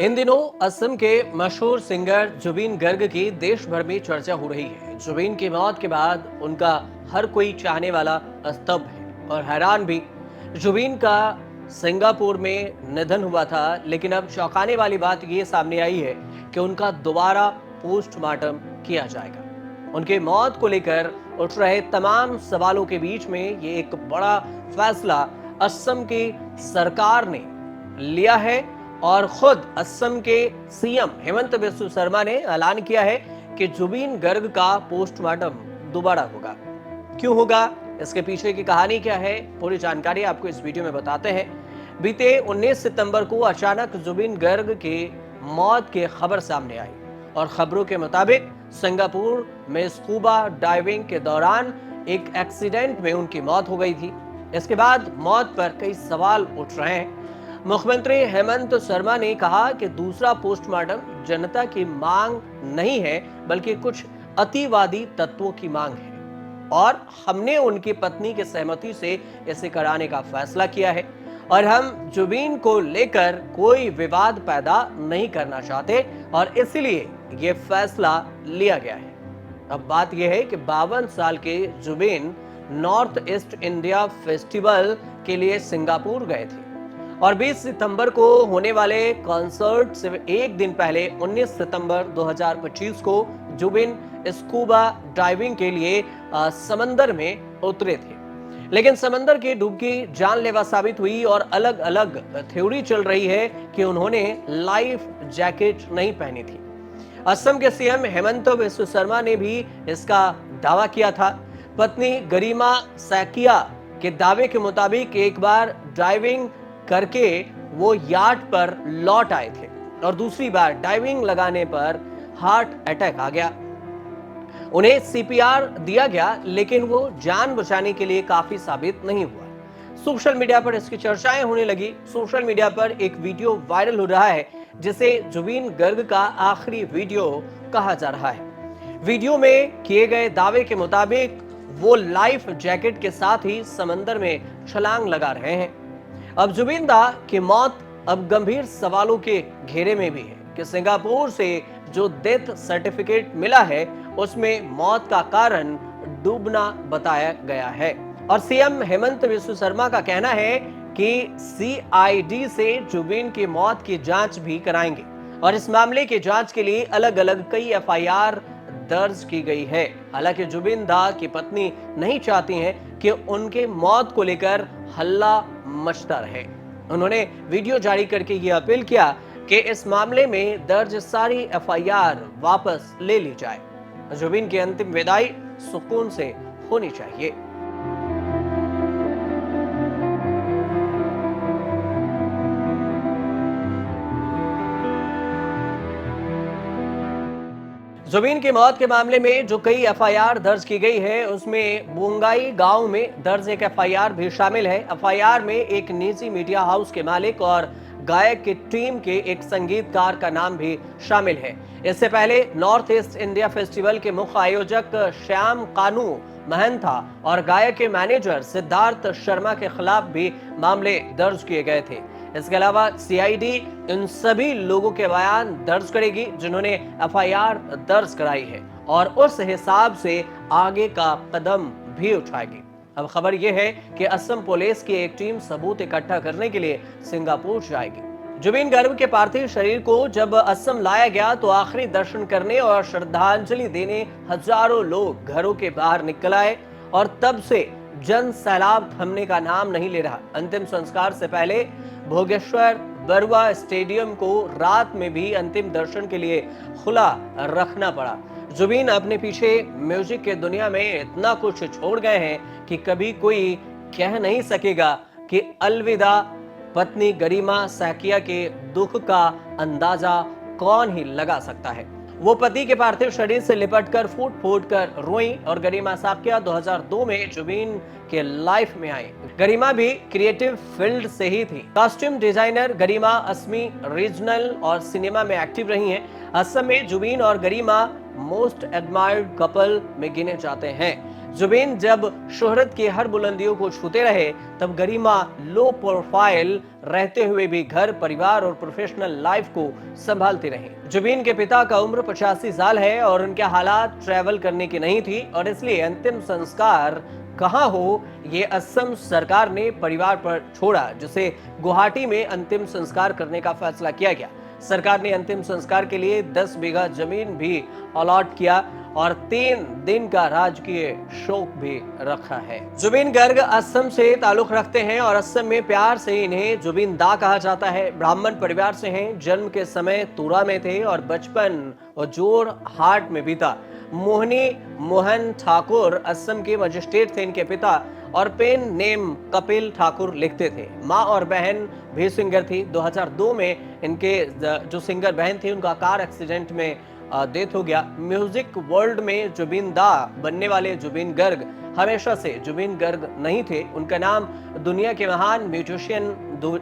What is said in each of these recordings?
इन दिनों असम के मशहूर सिंगर जुबीन गर्ग की देश भर में चर्चा हो रही है। जुबीन की मौत के बाद उनका हर कोई चाहने वाला स्तब्ध है और हैरान भी। जुबीन का सिंगापुर में निधन हुआ था, लेकिन अब चौंकाने वाली बात ये सामने आई है कि उनका दोबारा पोस्टमार्टम किया जाएगा। उनकी मौत को लेकर उठ रहे तमाम सवालों के बीच में ये एक बड़ा फैसला असम की सरकार ने लिया है और खुद असम के सीएम हेमंत बिस्व शर्मा ने ऐलान किया है कि जुबीन गर्ग का पोस्टमार्टम दोबारा होगा। क्यों होगा, इसके पीछे की कहानी क्या है, पूरी जानकारी आपको इस वीडियो में बताते हैं। बीते 19 सितंबर को अचानक जुबीन गर्ग की मौत की खबर सामने आई और खबरों के मुताबिक सिंगापुर में स्कूबा डाइविंग के दौरान एक एक्सीडेंट में उनकी मौत हो गई थी। इसके बाद मौत पर कई सवाल उठ रहे हैं। मुख्यमंत्री हेमंत शर्मा ने कहा कि दूसरा पोस्टमार्टम जनता की मांग नहीं है, बल्कि कुछ अतिवादी तत्वों की मांग है और हमने उनकी पत्नी की सहमति से इसे कराने का फैसला किया है और हम जुबीन को लेकर कोई विवाद पैदा नहीं करना चाहते और इसलिए ये फैसला लिया गया है। अब बात यह है कि 52 साल के Zubeen north east India festival के लिए सिंगापुर गए थे और 20 सितंबर को होने वाले कॉन्सर्ट से एक दिन पहले 19 सितंबर 2025 को जुबिन स्कूबा डाइविंग के लिए समंदर में उतरे थे, लेकिन समंदर की डुबकी जानलेवा साबित हुई और अलग अलग थ्योरी चल रही है कि उन्होंने लाइफ जैकेट नहीं पहनी थी। असम के सीएम हेमंत बिस्व शर्मा ने भी इसका दावा किया था। पत्नी गरिमा सैकिया के दावे के मुताबिक एक बार डाइविंग करके वो याट पर लौट आए थे और दूसरी बार डाइविंग लगाने पर हार्ट अटैक आ गया। उन्हें सीपीआर दिया गया, लेकिन वो जान बचाने के लिए काफी साबित नहीं हुआ। सोशल मीडिया पर इसकी चर्चाएं होने लगी। सोशल मीडिया पर एक वीडियो वायरल हो रहा है जिसे जुबीन गर्ग का आखिरी वीडियो कहा जा रहा है। वीडियो में किए गए दावे के मुताबिक वो लाइफ जैकेट के साथ ही समंदर में छलांग लगा रहे हैं। अब जुबीन दा की मौत अब गंभीर सवालों के घेरे में भी है कि सिंगापुर से जो डेथ सर्टिफिकेट मिला है उसमें मौत का कारण डूबना बताया गया है और सीएम हेमंत बिस्व शर्मा का कहना है कि सीआईडी से जुबीन की मौत की जांच भी कराएंगे और इस मामले की जांच के लिए अलग अलग कई एफआईआर दर्ज की गई है। हालांकि जुबीन दा की पत्नी नहीं चाहती हैं कि उनके मौत को लेकर हल्ला मचता रहे। उन्होंने वीडियो जारी करके ये अपील किया कि इस मामले में दर्ज सारी एफआईआर वापस ले ली जाए। जुबीन की अंतिम विदाई सुकून से होनी चाहिए। जुबीन की मौत के मामले में जो कई एफआईआर दर्ज की गई है उसमें बोंगाई गांव में दर्ज एक एफआईआर भी शामिल है। एफआईआर में एक निजी मीडिया हाउस के मालिक और गायक की टीम के एक संगीतकार का नाम भी शामिल है। इससे पहले नॉर्थ ईस्ट इंडिया फेस्टिवल के मुख्य आयोजक श्याम कानू महंथा और गायक के मैनेजर सिद्धार्थ शर्मा के खिलाफ भी मामले दर्ज किए गए थे। इसके अलावा सीआईडी इन सभी लोगों के बयान दर्ज करेगी जिन्होंने एफआईआर दर्ज कराई है और उस हिसाब से आगे का कदम भी उठाएगी। अब खबर यह है कि असम पुलिस की एक टीम सबूत इकट्ठा करने के लिए सिंगापुर जाएगी। जुबीन गर्ग के पार्थिव शरीर को जब असम लाया गया तो आखिरी दर्शन करने और श्रद्धांजलि देने हजारों लोग घरों के बाहर निकल आए और तब से जन सैलाब थमने का नाम नहीं ले रहा। अंतिम संस्कार से पहले भोगेश्वर बरुआ स्टेडियम को रात में भी अंतिम दर्शन के लिए खुला रखना पड़ा। जुबीन अपने पीछे म्यूजिक के दुनिया में इतना कुछ छोड़ गए हैं कि कभी कोई कह नहीं सकेगा कि अलविदा। पत्नी गरिमा सैकिया के दुख का अंदाजा कौन ही लगा सकता है। वो पति के पार्थिव शरीर से लिपटकर फूट फूट कर रोई और गरिमा सैकिया 2002 में जुबीन के लाइफ में आई। गरिमा भी क्रिएटिव फील्ड से ही थी। कॉस्ट्यूम डिजाइनर गरिमा असमी रीजनल और सिनेमा में एक्टिव रही हैं। असम में जुबीन और गरिमा मोस्ट एडमायर्ड कपल में गिने जाते हैं। जुबीन जब शोहरत की हर बुलंदियों को छूते रहे, तब गरिमा लो प्रोफाइल रहते हुए भी घर, परिवार और प्रोफेशनल लाइफ को संभालती रही। जुबीन के पिता का उम्र 85 साल है और उनके हालात ट्रैवल करने की नहीं थी और इसलिए अंतिम संस्कार कहां हो, ये असम सरकार ने परिवार पर छोड़ा, जिसे गुवाहाटी में अंतिम संस्कार करने का फैसला किया गया। सरकार ने अंतिम संस्कार के लिए 10 बीघा जमीन भी अलॉट किया और 3 दिन का राजकीय शोक भी रखा है। जुबीन गर्ग असम से ताल्लुक रखते हैं और असम में प्यार से इन्हें जुबीन दा कहा जाता है। ब्राह्मण परिवार से हैं, जन्म के समय तुरा में थे और बचपन और जोर हाट में बीता। मोहनी मोहन ठाकुर असम के मजिस्ट्रेट थे इनके पिता और पेन नेम कपिल ठाकुर लिखते थे। माँ और बहन भी सिंगर थी। 2002 में इनके जो सिंगर बहन थी उनका कार एक्सीडेंट में डेथ हो गया। म्यूजिक वर्ल्ड में जुबीन दा बनने वाले जुबीन गर्ग हमेशा से जुबीन गर्ग नहीं थे। उनका नाम दुनिया के महान म्यूजिशियन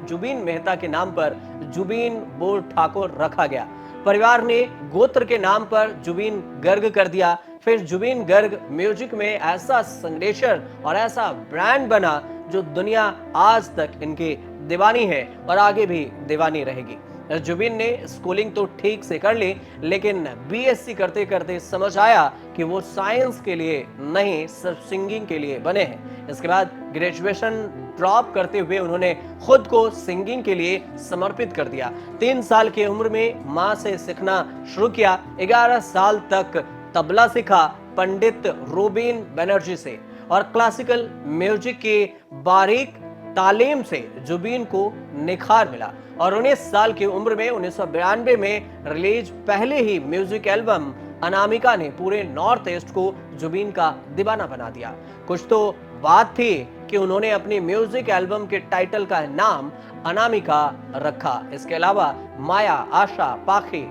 जुबीन मेहता के नाम पर जुबीन बोर ठाकुर रखा गया। परिवार ने गोत्र के नाम पर जुबीन गर्ग कर दिया। फिर जुबीन गर्ग म्यूजिक में ऐसा सिग्नेचर और ऐसा ब्रांड बना जो दुनिया आज तक इनकी दीवानी है और आगे भी दीवानी रहेगी। जुबीन ने स्कूलिंग तो ठीक से कर ली, लेकिन बीएससी करते करते समझ आया कि वो साइंस के लिए नहीं, सिर्फ सिंगिंग के लिए बने हैं। इसके बाद ग्रेजुएशन ड्रॉप करते हुए उन्होंने खुद को सिंगिंग के लिए समर्पित कर दिया। 3 साल की उम्र में माँ से सीखना शुरू किया। 11 साल तक तबला सीखा पंडित रोबिन बनर्जी से और क्लासिकल म्यूजिक की बारीक तालीम से जुबीन को निखार मिला और 19 साल की उम्र में 1992 में रिलीज पहले ही म्यूजिक एल्बम अनामिका ने पूरे नॉर्थ ईस्ट को जुबीन का दीवाना बना दिया। कुछ तो बात थी कि उन्होंने अपनी म्यूजिक एल्बम के टाइटल का नाम अनामिका रखा। इसके अलावा माया, आशा, पाखी,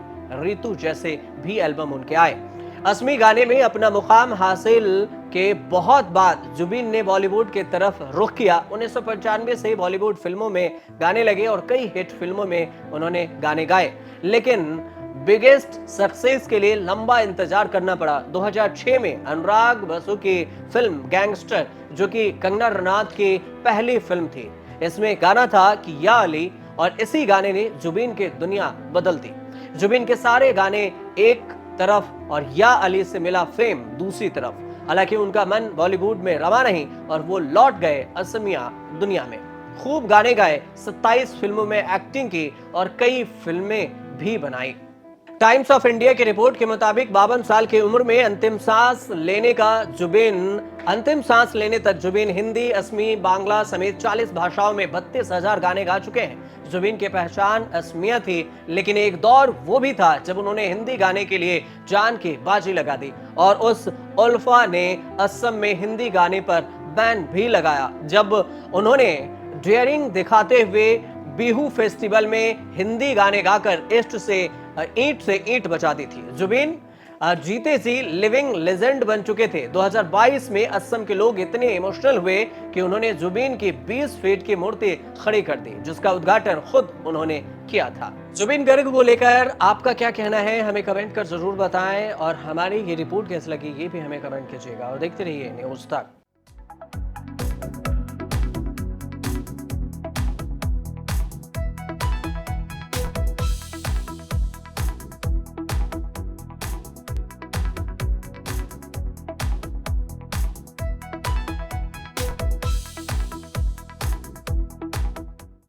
ऋतु जैसे भी एल्बम उनके आए। असमी गाने में अपना मुकाम हासिल के बहुत बाद जुबीन ने बॉलीवुड के तरफ रुख किया। 1995 से बॉलीवुड फिल्मों में गाने लगे और कई हिट फिल्मों में उन्होंने गाने गाए, लेकिन बिगेस्ट सक्सेस के लिए लंबा इंतजार करना पड़ा। 2006 में अनुराग बसु की फिल्म गैंगस्टर, जो कि कंगना रनौत की पहली फिल्म थी, इसमें गाना था कि या अली और इसी गाने ने जुबीन की दुनिया बदल दी। जुबीन के सारे गाने एक तरफ और या अली से मिला फेम दूसरी तरफ। हालांकि उनका मन बॉलीवुड में रमा नहीं और वो लौट गए असमिया दुनिया में। खूब गाने गाए, 27 फिल्मों में एक्टिंग की और कई फिल्में भी बनाई। टाइम्स ऑफ इंडिया की रिपोर्ट के मुताबिक 52 साल की उम्र में अंतिम सांस लेने तक जुबीन हिंदी, असमी, बांग्ला समेत 40 भाषाओं में 32,000 गाने गा चुके हैं। जुबीन की पहचान असमिया थी, लेकिन एक दौर वो भी था जब उन्होंने हिंदी गाने के लिए जान की बाजी लगा दी और उस उल्फा ने असम में हिंदी गाने पर बैन भी लगाया जब उन्होंने डेयरिंग दिखाते हुए बिहू फेस्टिवल में हिंदी गाने गाकर ईस्ट से ईंट बजा दी थी। जुबीन जीते जी लिविंग लेजेंड बन चुके थे। 2022 में असम के लोग इतने इमोशनल हुए कि उन्होंने जुबीन की 20 फीट की मूर्ति खड़ी कर दी, जिसका उद्घाटन खुद उन्होंने किया था। जुबीन गर्ग को लेकर आपका क्या कहना है, हमें कमेंट कर जरूर बताएं और हमारी ये रिपोर्ट कैसी लगी ये भी हमें कमेंट कीजिएगा और देखते रहिए न्यूज़ तक।